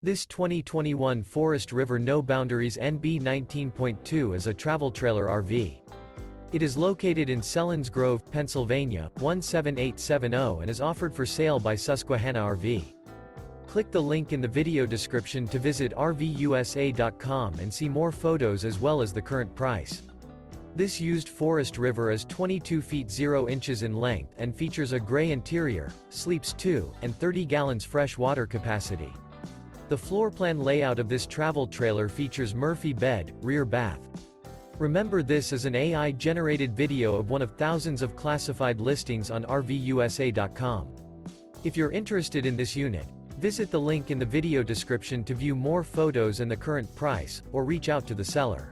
This 2021 Forest River No Boundaries NB 19.2 is a travel trailer RV. It is located in Selinsgrove, Pennsylvania, 17870 and is offered for sale by Susquehanna RV. Click the link in the video description to visit RVUSA.com and see more photos as well as the current price. This used Forest River is 22 feet 0 inches in length and features a gray interior, sleeps 2, and 30 gallons fresh water capacity. The floor plan layout of this travel trailer features Murphy bed, rear bath. Remember, this is an AI-generated video of one of thousands of classified listings on RVUSA.com. If you're interested in this unit, visit the link in the video description to view more photos and the current price, or reach out to the seller.